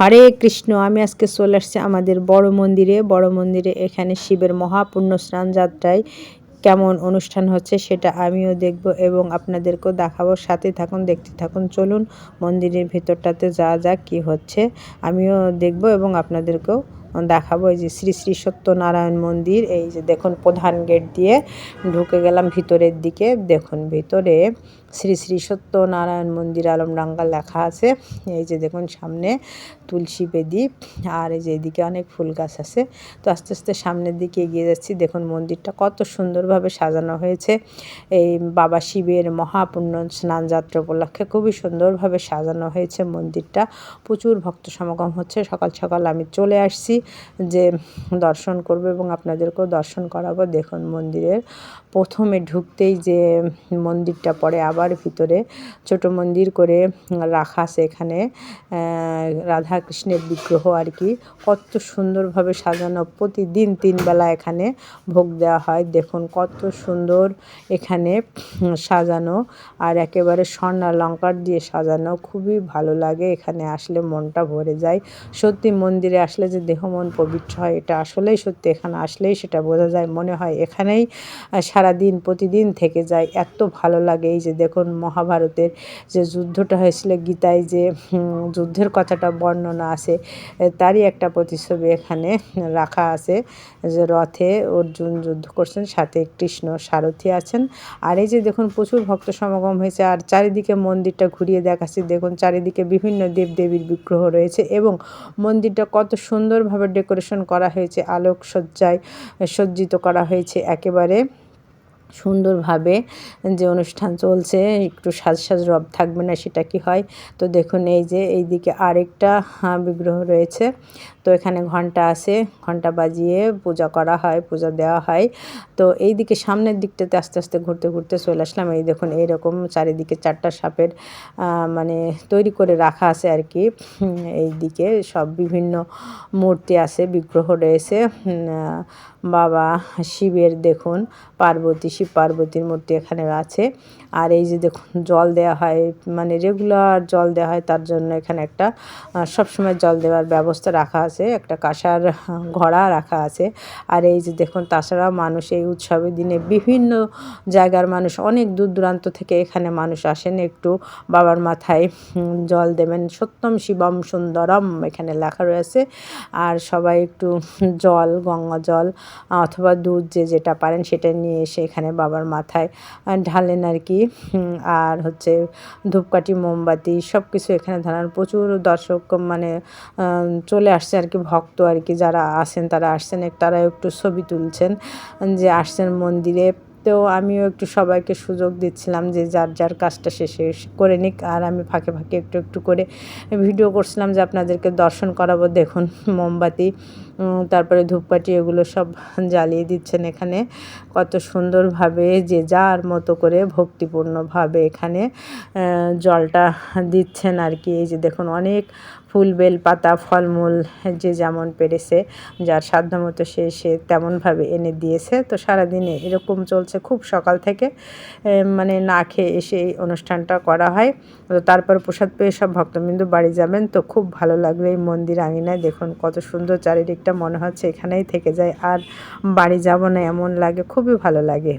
হরে কৃষ্ণ। আমি আজকে চলে আসছি আমাদের বড় মন্দিরে। এখানে শিবের মহাপুণ্য স্নান যাত্রায় কেমন অনুষ্ঠান হচ্ছে সেটা আমিও দেখব এবং আপনাদেরকেও দেখাবো। সাথে থাকুন, দেখতে থাকুন। চলুন মন্দিরের ভেতরটাতে যা যা কি হচ্ছে আমিও দেখব এবং আপনাদেরকেও দেখাবো। এই যে শ্রী শ্রী সত্যনারায়ণ মন্দির, এই যে দেখুন প্রধান গেট দিয়ে ঢুকে গেলাম ভিতরের দিকে। দেখুন ভিতরে শ্রী শ্রী সত্যনারায়ণ মন্দির আলমডাঙ্গা লেখা আছে। এই যে দেখুন সামনে তুলসী বেদি, আর এই যে এদিকে অনেক ফুল গাছ আছে। তো আস্তে আস্তে সামনের দিকে এগিয়ে যাচ্ছি। দেখুন মন্দিরটা কত সুন্দরভাবে সাজানো হয়েছে। এই বাবা শিবের মহাপুণ্য স্নান যাত্রা উপলক্ষে খুবই সুন্দরভাবে সাজানো হয়েছে মন্দিরটা। প্রচুর ভক্ত সমাগম হচ্ছে। সকাল সকাল আমি চলে আসছি যে দর্শন করব এবং আপনাদেরকেও দর্শন করাবো। দেখুন মন্দিরের প্রথমে ঢুকতেই যে মন্দিরটা পড়ে, আবার ভিতরে ছোট মন্দির করে রাখা আছে। এখানে রাধা কৃষ্ণের বিগ্রহ আর কি, কত সুন্দরভাবে সাজানো। প্রতিদিন 3 বেলা এখানে ভোগ দেওয়া হয়। দেখুন কত সুন্দর এখানে সাজানো, আর একেবারে স্বর্ণালঙ্কার দিয়ে সাজানো। খুবই ভালো লাগে, এখানে আসলে মনটা ভরে যায়। সত্যি মন্দিরে আসলে যে দেহ মন পবিত্র হয়, এটা আসলেই সত্যি। এখানে আসলেই সেটা বোঝা যায়। মনে হয় এখানেই সারাদিন প্রতিদিন থেকে যায়, এত ভালো লাগে। এই যে দেখুন মহাভারতের যে যুদ্ধটা হয়েছিল, গীতায় যে যুদ্ধের কথাটা বর্ণনা আছে, তারই একটা প্রতিচ্ছবি এখানে রাখা আছে। যে রথে অর্জুন যুদ্ধ করছেন, সাথে কৃষ্ণ সারথি আছেন। আর এই যে দেখুন প্রচুর ভক্ত সমাগম হয়েছে। আর চারিদিকে মন্দিরটা ঘুরিয়ে দেখাচ্ছি। দেখুন চারিদিকে বিভিন্ন দেবদেবীর বিগ্রহ রয়েছে এবং মন্দিরটা কত সুন্দরভাবে ডেকোরেশন করা হয়েছে, আলোকসজ্জায় সজ্জিত করা হয়েছে একেবারে সুন্দরভাবে। যে অনুষ্ঠান চলছে, একটু সাজ রব থাকবে না সেটা কি হয়। তো দেখুন এই যে এইদিকে আরেকটা বিগ্রহ রয়েছে। তো এখানে ঘন্টা আছে, ঘন্টা বাজিয়ে পূজা করা হয়, পূজা দেওয়া হয়। তো এইদিকে সামনের দিকটাতে আস্তে আস্তে ঘুরতে ঘুরতে চলে আসলাম। এই দেখুন এইরকম চারিদিকে 4টা সাপের মানে তৈরি করে রাখা আছে আর কি। এইদিকে সব বিভিন্ন মূর্তি আছে, বিগ্রহ রয়েছে। বাবা শিবের দেখুন শিব পার্বতীর মূর্তি এখানে আছে। আর এই যে দেখুন জল দেওয়া হয়, মানে রেগুলার জল দেওয়া হয়, তার জন্য এখানে একটা সবসময় জল দেওয়ার ব্যবস্থা রাখা আছে, একটা কাঁসার ঘড়া রাখা আছে। আর এই যে দেখুন তাছাড়া মানুষ এই উৎসবের দিনে বিভিন্ন জায়গার মানুষ, অনেক দূর দূরান্ত থেকে এখানে মানুষ আসেন একটু বাবার মাথায় জল দেবেন। সত্যম শিবম সুন্দরম এখানে লেখা রয়েছে। আর সবাই একটু জল, গঙ্গা জল অথবা দুধ যে যেটা পারেন সেটা নিয়ে এসে এখানে বাবার মাথায় ঢালেন আর কি। আর হচ্ছে ধূপকাঠি, মোমবাতি সব কিছু এখানে ধরান। প্রচুর দর্শক মানে চলে আসছে আর কি, ভক্ত আর কি যারা আসেন তারা আসছেন, তারা একটু ছবি তুলছেন যে আসছেন মন্দিরে। তো আমিও একটু সবাইকে সুযোগ দিচ্ছিলাম যে যার যার কাজটা শেষে করে নিক, আর আমি ফাঁকে ফাঁকে একটু একটু করে ভিডিও করছিলাম যে আপনাদেরকে দর্শন করাবো। দেখুন মোমবাতি, তারপরে ধূপকাঠি এগুলো সব জ্বালিয়ে দিচ্ছেন এখানে কত সুন্দরভাবে, যে যার মতো করে ভক্তিপূর্ণভাবে এখানে জলটা দিচ্ছেন আর কি। এই যে দেখুন অনেক ফুল, বেল পাতা, ফলমূল যে যেমন পেরেছে, যার সাধ্যমতো সে তেমনভাবে এনে দিয়েছে। তো সারাদিনে এরকম চলছে, খুব সকাল থেকে মানে না খেয়ে এসে এই অনুষ্ঠানটা করা হয়। তো তারপর প্রসাদ পেয়ে সব ভক্তবৃন্দ বাড়ি যাবেন। তো খুব ভালো লাগলো এই মন্দির আঙিনায়। দেখুন কত সুন্দর চারিদিকটা, মনে হচ্ছে এখানেই থেকে যায় আর বাড়ি যাব না এমন লাগে, খুবই ভালো লাগে।